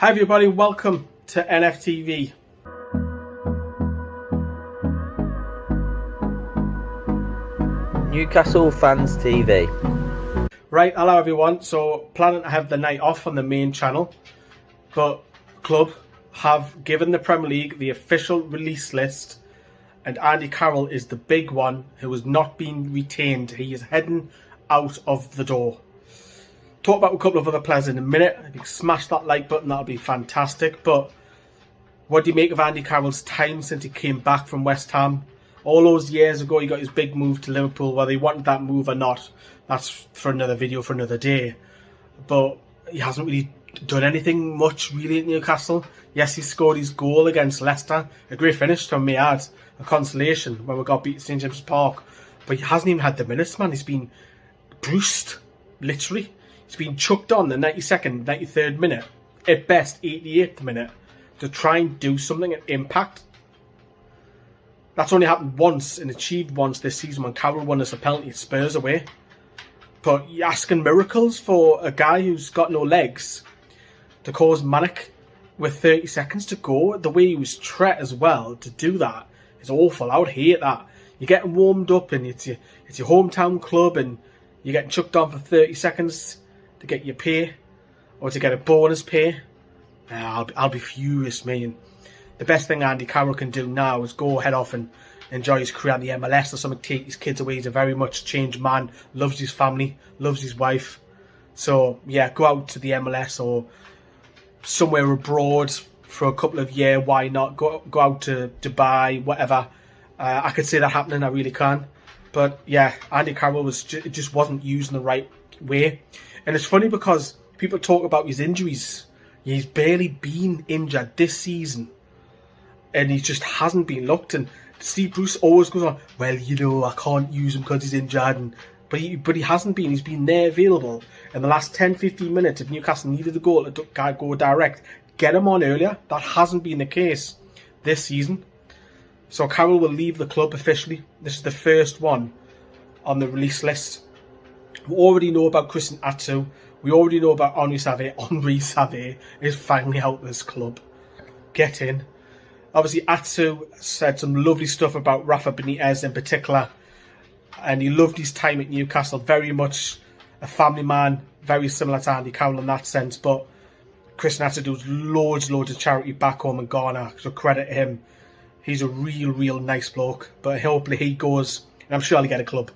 Hi everybody, welcome to NFTV. Newcastle Fans TV. Right, hello everyone. So planning to have the night off on the main channel, but club have given the Premier League the official release list, and Andy Carroll is the big one who has not been retained. He is heading out of the door. Talk about a couple of other players in a minute. If you smash that like button, that'll be fantastic. But what do you make of Andy Carroll's time since he came back from West Ham? All those years ago, he got his big move to Liverpool. Whether he wanted that move or not, that's for another video, for another day. But he hasn't really done anything much, really, at Newcastle. Yes, he scored his goal against Leicester. A great finish from me, a consolation when we got beat at St James's Park. But he hasn't even had the minutes, man. He's been bruised, literally. He's been chucked on the 92nd, 93rd minute, at best 88th minute, to try and do something at impact. That's only happened once and achieved once this season when Carroll won us a penalty at Spurs away. But you're asking miracles for a guy who's got no legs to cause manic with 30 seconds to go. The way he was treated as well to do that is awful. I would hate that. You're getting warmed up and it's your hometown club and you're getting chucked on for 30 seconds to get your pay or to get a bonus pay. I'll be furious, man. The best thing Andy Carroll can do now is go head off and enjoy his career in the MLS or something, take his kids away. He's a very much changed man, loves his family, loves his wife. So, yeah, go out to the MLS or somewhere abroad for a couple of years. Why not? Go out to Dubai, whatever. I could see that happening, I really can. But, yeah, Andy Carroll just wasn't used in the right way. And it's funny because people talk about his injuries. He's barely been injured this season. And he just hasn't been looked. And Steve Bruce always goes on, well, you know, I can't use him because he's injured. But he hasn't been. He's been there available. In the last 10-15 minutes, if Newcastle needed a goal to go direct, get him on earlier. That hasn't been the case this season. So Carroll will leave the club officially. This is the first one on the release list. We already know about Christian Atsu. We already know about Henri Saivet. Henri Saivet is finally out of this club. Get in. Obviously, Atsu said some lovely stuff about Rafa Benitez in particular. And he loved his time at Newcastle. Very much a family man. Very similar to Andy Carroll in that sense. But Christian Atsu does loads of charity back home in Ghana. So credit him. He's a real nice bloke. But hopefully he goes, and I'm sure he'll get a club.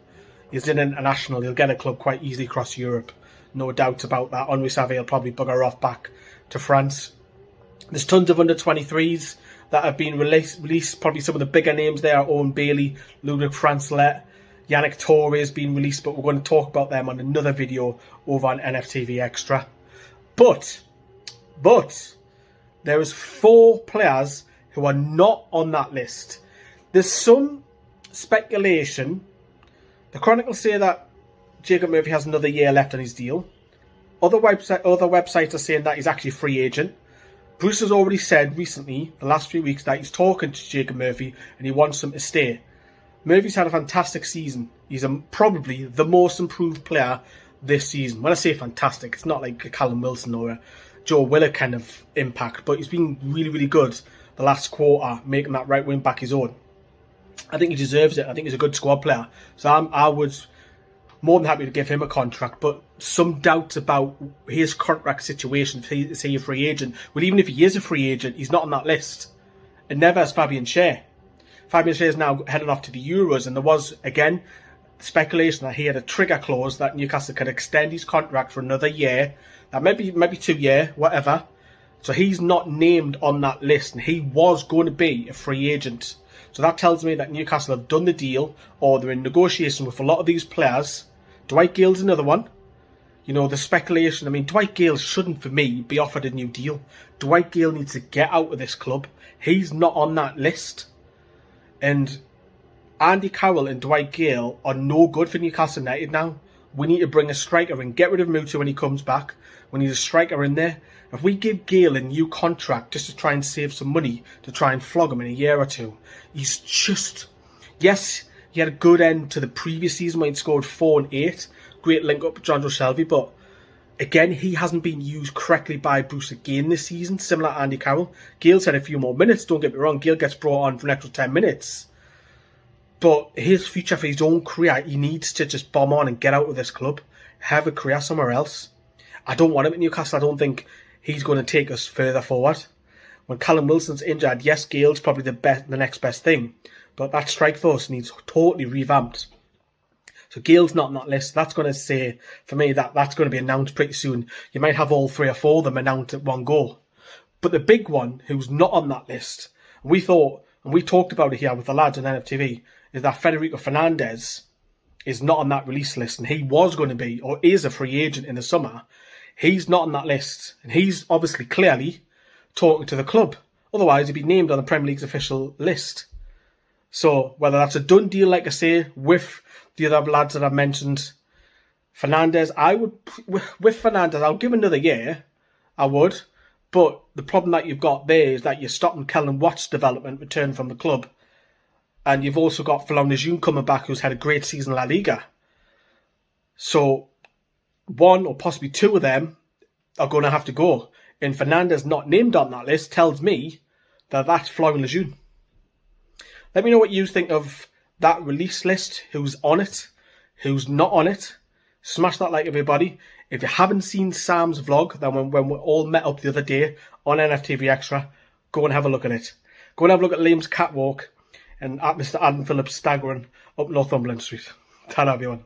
He's in international. He'll get a club quite easily across Europe. No doubt about that. Henri Saivet will probably bugger off back to France. There's tons of under-23s that have been released. Probably some of the bigger names there are Owen Bailey, Ludwig Francelet, Yannick Touré has been released, but we're going to talk about them on another video over on NFTV Extra. But there is 4 players who are not on that list. There's some speculation. The Chronicles say that Jacob Murphy has another year left on his deal. Other websites are saying that he's actually a free agent. Bruce has already said recently, the last few weeks, that he's talking to Jacob Murphy and he wants him to stay. Murphy's had a fantastic season. He's probably the most improved player this season. When I say fantastic, it's not like a Callum Wilson or a Joe Willock kind of impact, but he's been really good the last quarter, making that right wing back his own. I think he deserves it. I think he's a good squad player. So I would more than happy to give him a contract, but some doubts about his contract situation. Say a free agent. Well, even if he is a free agent, he's not on that list. And never has Fabian Schär. Fabian Schär is now heading off to the Euros, and there was, again, speculation that he had a trigger clause that Newcastle could extend his contract for another year. That maybe 2 years, whatever. So he's not named on that list, and he was going to be a free agent. So that tells me that Newcastle have done the deal, or they're in negotiation with a lot of these players. Dwight Gale's another one. You know, the speculation. I mean, Dwight Gale shouldn't, for me, be offered a new deal. Dwight Gale needs to get out of this club. He's not on that list. And Andy Carroll and Dwight Gale are no good for Newcastle United now. We need to bring a striker in. Get rid of Mutu when he comes back. We need a striker in there. If we give Gale a new contract just to try and save some money, to try and flog him in a year or two, he's just... Yes, he had a good end to the previous season when he scored 4 and 8. Great link up with John Shelby, but Again, he hasn't been used correctly by Bruce again this season, similar to Andy Carroll. Gale's had a few more minutes, don't get me wrong. Gale gets brought on for an extra 10 minutes. But his future for his own career, he needs to just bomb on and get out of this club. Have a career somewhere else. I don't want him at Newcastle. I don't think he's going to take us further forward. When Callum Wilson's injured, yes, Gale's probably the next best thing. But that strike force needs totally revamped. So Gale's not on that list. That's going to say, for me, that's going to be announced pretty soon. You might have all 3 or 4 of them announced at one go. But the big one, who's not on that list, we thought, and we talked about it here with the lads on NFTV, is that Federico Fernandez is not on that release list. And he was going to be, or is a free agent in the summer. He's not on that list. And he's obviously clearly talking to the club. Otherwise, he'd be named on the Premier League's official list. So whether that's a done deal, like I say, with the other lads that I've mentioned, Fernandez, with Fernandez, I'll give another year. I would. But the problem that you've got there is that you're stopping Kellen Watt's development return from the club. And you've also got Philon Lejeune coming back, who's had a great season in La Liga. So one or possibly 2 of them are going to have to go. And Fernandez not named on that list tells me that that's Philon Lejeune. Let me know what you think of that release list, who's on it, who's not on it. Smash that like, everybody. If you haven't seen Sam's vlog, then when we all met up the other day on NFTV Extra, go and have a look at it. Go and have a look at Liam's catwalk and at Mr. Adam Phillips staggering up Northumberland Street. Ta-ra, everyone.